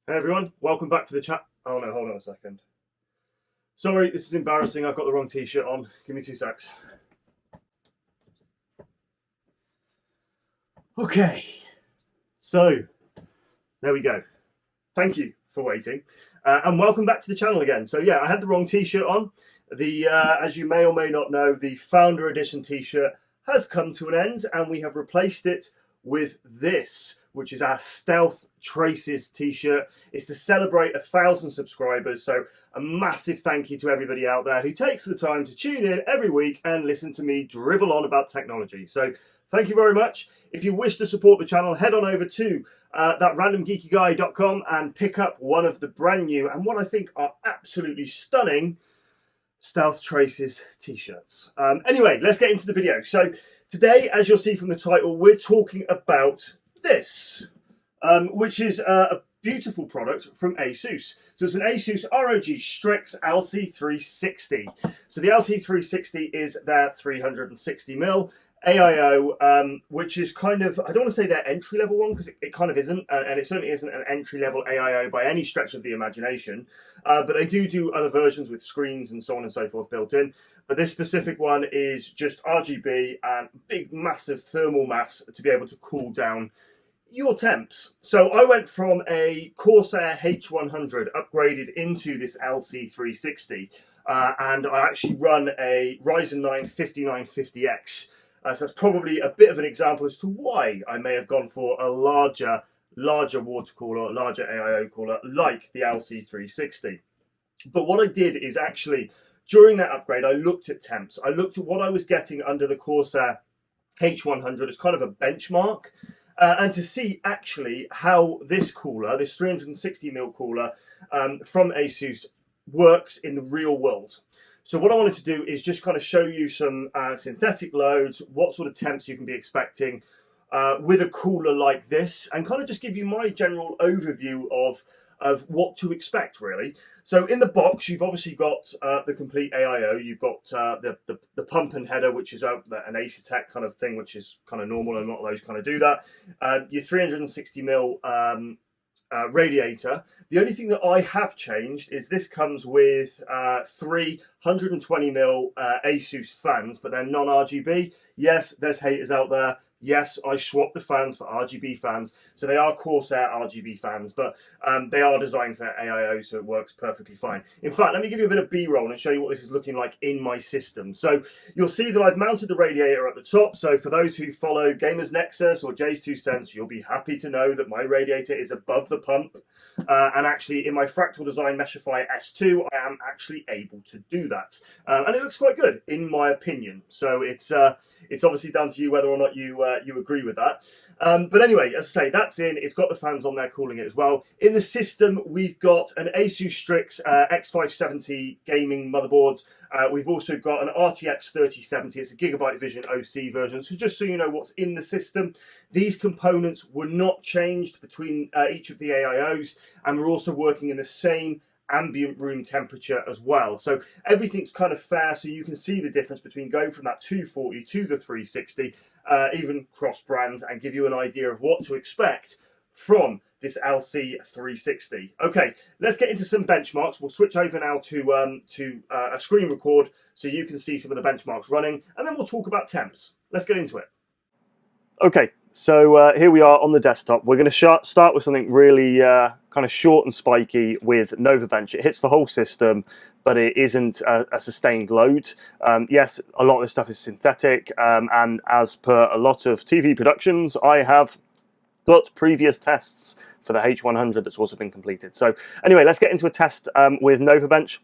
Hey everyone, welcome back to the chat. Oh no, hold on a second. Sorry, this is embarrassing. I've got the wrong t-shirt on. Give me 2 secs. Okay, so there we go. Thank you for waiting, and welcome back to the channel again. So yeah, I had the wrong t-shirt on. As you may or may not know, the Founder Edition t-shirt has come to an end, and we have replaced it with this, which is our Stealth Traces t-shirt. It's to celebrate 1,000 subscribers, so a massive thank you to everybody out there who takes the time to tune in every week and listen to me dribble on about technology. So thank you very much. If you wish to support the channel, head on over to thatrandomgeekyguy.com and pick up one of the brand new and what I think are absolutely stunning Stealth Traces t-shirts. Anyway, let's get into the video. So today, as you'll see from the title, we're talking about this, which is a beautiful product from ASUS. So it's an ASUS ROG Strix LC360. So the LC360 is their 360mm AIO, which is kind of, I don't want to say their entry-level one, because it kind of isn't, and it certainly isn't an entry-level AIO by any stretch of the imagination, but they do other versions with screens and so on and so forth built in. But this specific one is just RGB and big, massive thermal mass to be able to cool down your temps. So I went from a Corsair H100 upgraded into this LC360, and I actually run a Ryzen 9 5950X. So that's probably a bit of an example as to why I may have gone for a larger water cooler, larger AIO cooler like the LC360. But what I did is actually, during that upgrade, I looked at temps. I looked at what I was getting under the Corsair H100 as kind of a benchmark, and to see actually how this cooler, this 360mm cooler from ASUS, works in the real world. So what I wanted to do is just kind of show you some synthetic loads, what sort of temps you can be expecting with a cooler like this, and kind of just give you my general overview of what to expect, really. So in the box, you've obviously got the complete AIO. You've got the pump and header, which is an Asetek kind of thing, which is kind of normal, and a lot of those kind of do that. Your 360mm radiator. The only thing that I have changed is this comes with 320mm ASUS fans, but they're non-RGB. Yes, there's haters out there. Yes, I swapped the fans for RGB fans, so they are Corsair RGB fans, but they are designed for AIO, so it works perfectly fine. In fact, let me give you a bit of B-roll and show you what this is looking like in my system. So you'll see that I've mounted the radiator at the top, so for those who follow Gamers Nexus or Jay's 2 Cents, you'll be happy to know that my radiator is above the pump, and actually in my Fractal Design Meshify S2, I am actually able to do that. And it looks quite good, in my opinion. So it's obviously down to you whether or not you agree with that. But anyway, as I say, that's in. It's got the fans on there cooling it as well. In the system, we've got an ASUS Strix X570 gaming motherboard. We've also got an RTX 3070. It's a Gigabyte Vision OC version. So just so you know what's in the system, these components were not changed between each of the AIOs, and we're also working in the same ambient room temperature as well. So everything's kind of fair, so you can see the difference between going from that 240 to the 360, even cross brands, and give you an idea of what to expect from this LC360. Okay, let's get into some benchmarks. We'll switch over now to a screen record so you can see some of the benchmarks running, and then we'll talk about temps. Let's get into it. Okay, so here we are on the desktop. We're going to start with something really kind of short and spiky with NovaBench. It hits the whole system, but it isn't a sustained load. Yes, a lot of this stuff is synthetic, and as per a lot of TV productions, I have got previous tests for the H100 that's also been completed. So anyway, let's get into a test with NovaBench.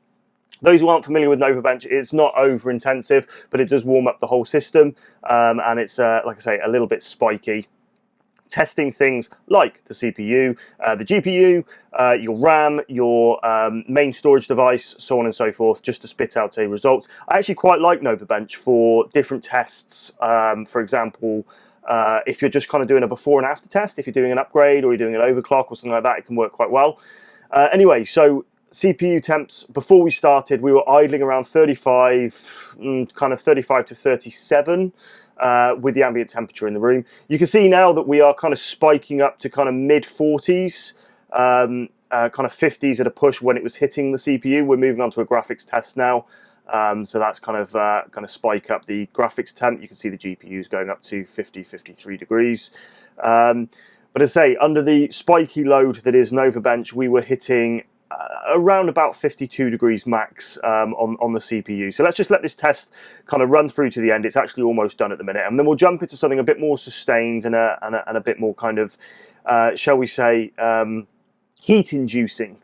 Those who aren't familiar with NovaBench, it's not over intensive, but it does warm up the whole system, and it's, like I say, a little bit spiky. Testing things like the CPU, the GPU, your RAM, your main storage device, so on and so forth, just to spit out a result. I actually quite like NovaBench for different tests. For example, if you're just kind of doing a before and after test, if you're doing an upgrade or you're doing an overclock or something like that, it can work quite well. Anyway, so CPU temps, before we started, we were idling around 35, kind of 35 to 37 with the ambient temperature in the room. You can see now that we are kind of spiking up to kind of mid 40s. kind of 50s at a push when it was hitting the CPU. We're moving on to a graphics test now. So that's kind of going to spike up the graphics temp. You can see the GPUs going up to 50, 53 degrees. But as I say, under the spiky load that is Nova Bench, we were hitting around about 52 degrees max on the CPU. So let's just let this test kind of run through to the end. It's actually almost done at the minute. And then we'll jump into something a bit more sustained and a bit more kind of, shall we say, heat inducing.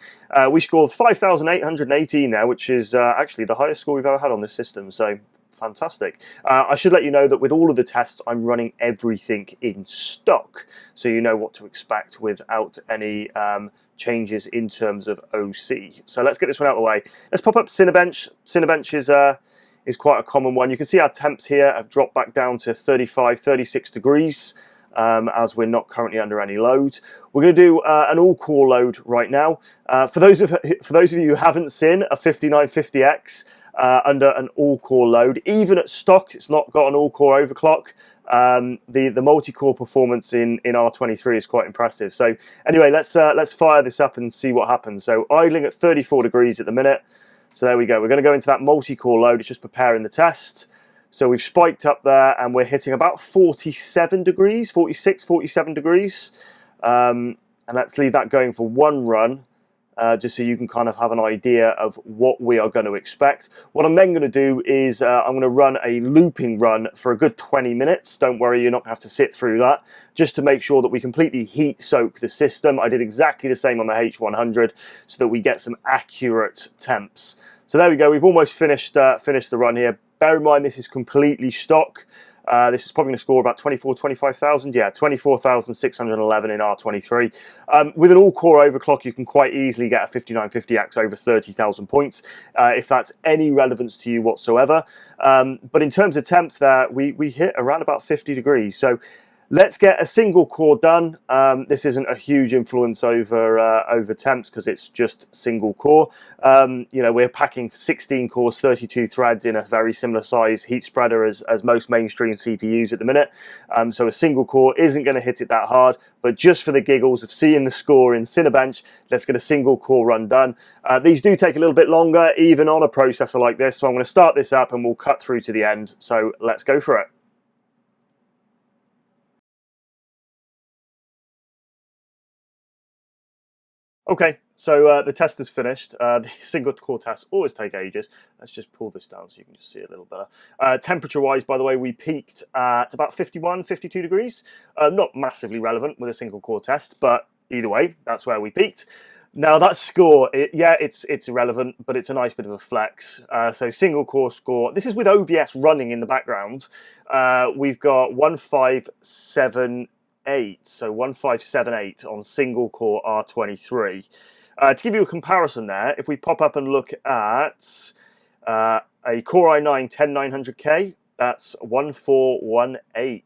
We scored 5,818 there, which is actually the highest score we've ever had on this system. So fantastic. I should let you know that with all of the tests, I'm running everything in stock, so you know what to expect without any changes in terms of OC. So let's get this one out of the way. Let's pop up Cinebench. Cinebench is quite a common one. You can see our temps here have dropped back down to 35, 36 degrees. As we're not currently under any load. We're going to do an all-core load right now. For those of you who haven't seen a 5950X under an all-core load, even at stock, it's not got an all-core overclock. The multi-core performance in R23 is quite impressive. So anyway, let's fire this up and see what happens. So idling at 34 degrees at the minute. So there we go. We're going to go into that multi-core load. It's just preparing the test. So we've spiked up there and we're hitting about 47 degrees, 46, 47 degrees. And let's leave that going for one run, just so you can kind of have an idea of what we are going to expect. What I'm then going to do is I'm going to run a looping run for a good 20 minutes. Don't worry, you're not going to have to sit through that, just to make sure that we completely heat soak the system. I did exactly the same on the H100 so that we get some accurate temps. So there we go, we've almost finished the run here. Bear in mind, this is completely stock. This is probably going to score about 25,000. Yeah, 24,611 in R23. With an all-core overclock, you can quite easily get a 5950X over 30,000 points, if that's any relevance to you whatsoever. But in terms of temps there, we hit around about 50 degrees. So let's get a single core done. This isn't a huge influence over temps because it's just single core. You know, we're packing 16 cores, 32 threads in a very similar size heat spreader as most mainstream CPUs at the minute. So a single core isn't going to hit it that hard, but just for the giggles of seeing the score in Cinebench, let's get a single core run done. These do take a little bit longer, even on a processor like this. So I'm going to start this up and we'll cut through to the end. So let's go for it. Okay, so the test is finished. The single core tests always take ages. Let's just pull this down so you can just see it a little better. Temperature-wise, by the way, we peaked at about 51, 52 degrees. Not massively relevant with a single core test, but either way, that's where we peaked. Now that score, it's irrelevant, but it's a nice bit of a flex. So single core score, this is with OBS running in the background. We've got 1578, so 1578 on single core R23. To give you a comparison there, if we pop up and look at a Core i9 10900K, that's 1418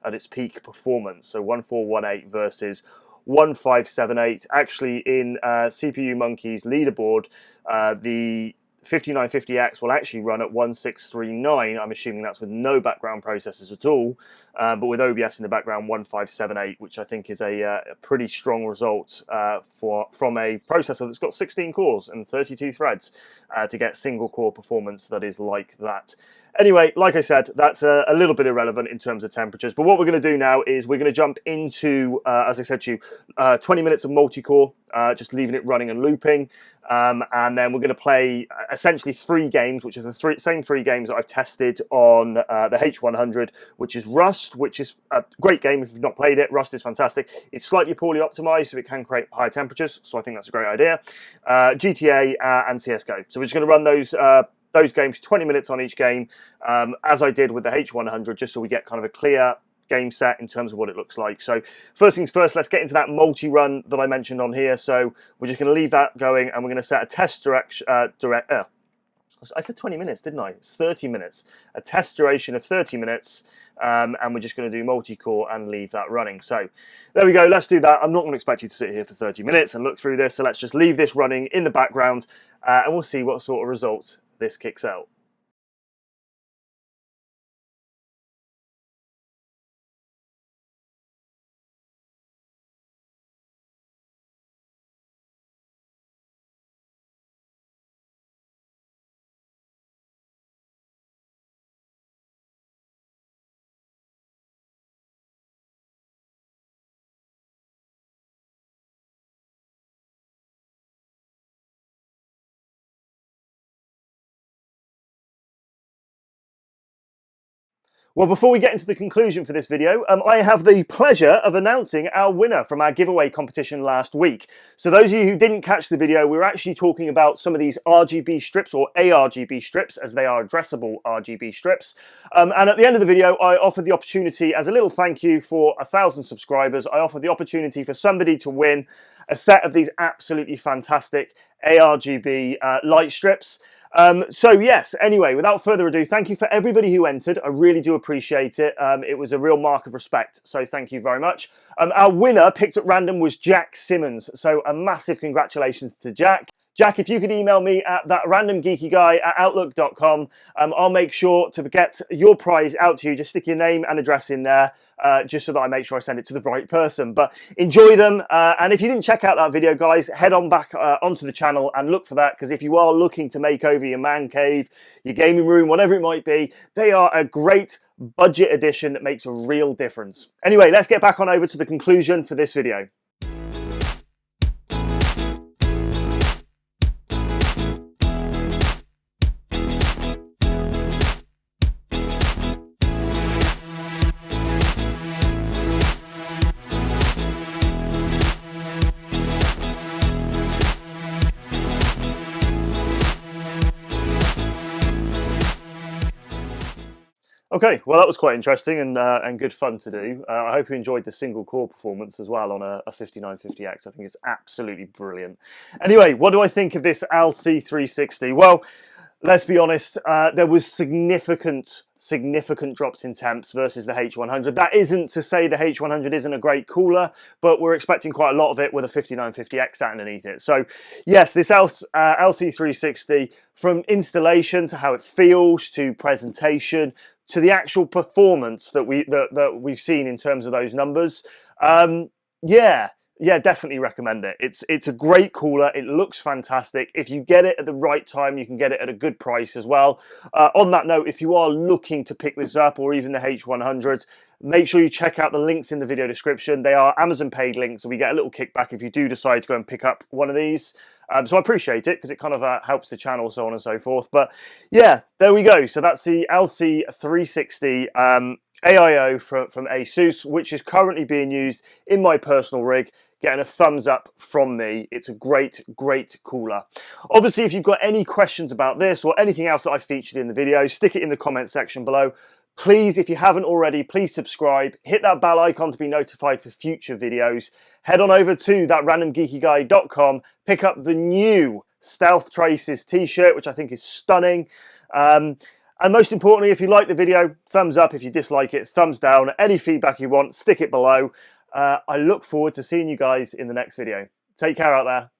at its peak performance. So 1418 versus 1578. Actually, in CPU Monkey's leaderboard, the 5950X will actually run at 1639. I'm assuming that's with no background processors at all, but with OBS in the background, 1578, which I think is a pretty strong result from a processor that's got 16 cores and 32 threads to get single core performance that is like that. Anyway, like I said, that's a little bit irrelevant in terms of temperatures. But what we're going to do now is we're going to jump into, as I said to you, 20 minutes of multi-core, just leaving it running and looping. And then we're going to play essentially 3 games, which are the same 3 games that I've tested on the H100, which is Rust, which is a great game if you've not played it. Rust is fantastic. It's slightly poorly optimized, so it can create higher temperatures. So I think that's a great idea. GTA and CSGO. So we're just going to run those games, 20 minutes on each game, as I did with the H100, just so we get kind of a clear game set in terms of what it looks like. So first things first, let's get into that multi-run that I mentioned on here. So we're just going to leave that going, and we're going to set a test I said 20 minutes, didn't I? It's 30 minutes. A test duration of 30 minutes, and we're just going to do multi-core and leave that running. So there we go, let's do that. I'm not going to expect you to sit here for 30 minutes and look through this, so let's just leave this running in the background, and we'll see what sort of results this kicks out. Well, before we get into the conclusion for this video, I have the pleasure of announcing our winner from our giveaway competition last week. So those of you who didn't catch the video, we were actually talking about some of these RGB strips, or ARGB strips, as they are addressable RGB strips. And at the end of the video, I offered the opportunity, as a little thank you for 1,000 subscribers, I offered the opportunity for somebody to win a set of these absolutely fantastic ARGB light strips. So yes, anyway, without further ado, thank you for everybody who entered. I really do appreciate it. It was a real mark of respect, so thank you very much. Our winner picked at random was Jack Simmons, so a massive congratulations to Jack. Jack, if you could email me at thatrandomgeekyguy@outlook.com, I'll make sure to get your prize out to you. Just stick your name and address in there, just so that I make sure I send it to the right person. But enjoy them, and if you didn't check out that video, guys, head on back onto the channel and look for that, because if you are looking to make over your man cave, your gaming room, whatever it might be, they are a great budget addition that makes a real difference. Anyway, let's get back on over to the conclusion for this video. Okay, well that was quite interesting and good fun to do. I hope you enjoyed the single core performance as well on a 5950X. I think it's absolutely brilliant. Anyway, what do I think of this LC360? Well, let's be honest, there was significant drops in temps versus the H100. That isn't to say the H100 isn't a great cooler, but we're expecting quite a lot of it with a 5950X underneath it. So yes, this LC360, from installation to how it feels to presentation to the actual performance that we've seen in terms of those numbers, yeah, definitely recommend it. It's a great cooler. It looks fantastic. If you get it at the right time, you can get it at a good price as well. On that note, if you are looking to pick this up, or even the H100s, make sure you check out the links in the video description. They are Amazon paid links, so we get a little kickback if you do decide to go and pick up one of these. So I appreciate it, because it kind of helps the channel, so on and so forth. But yeah, there we go. So that's the LC360 AIO from ASUS, which is currently being used in my personal rig. Getting a thumbs up from me. It's a great cooler. Obviously, if you've got any questions about this or anything else that I featured in the video, stick it in the comment section below. Please, if you haven't already, please subscribe. Hit that bell icon to be notified for future videos. Head on over to thatrandomgeekyguy.com. Pick up the new Stealth Traces t-shirt, which I think is stunning. And most importantly, if you like the video, thumbs up. If you dislike it, thumbs down. Any feedback you want, stick it below. I look forward to seeing you guys in the next video. Take care out there.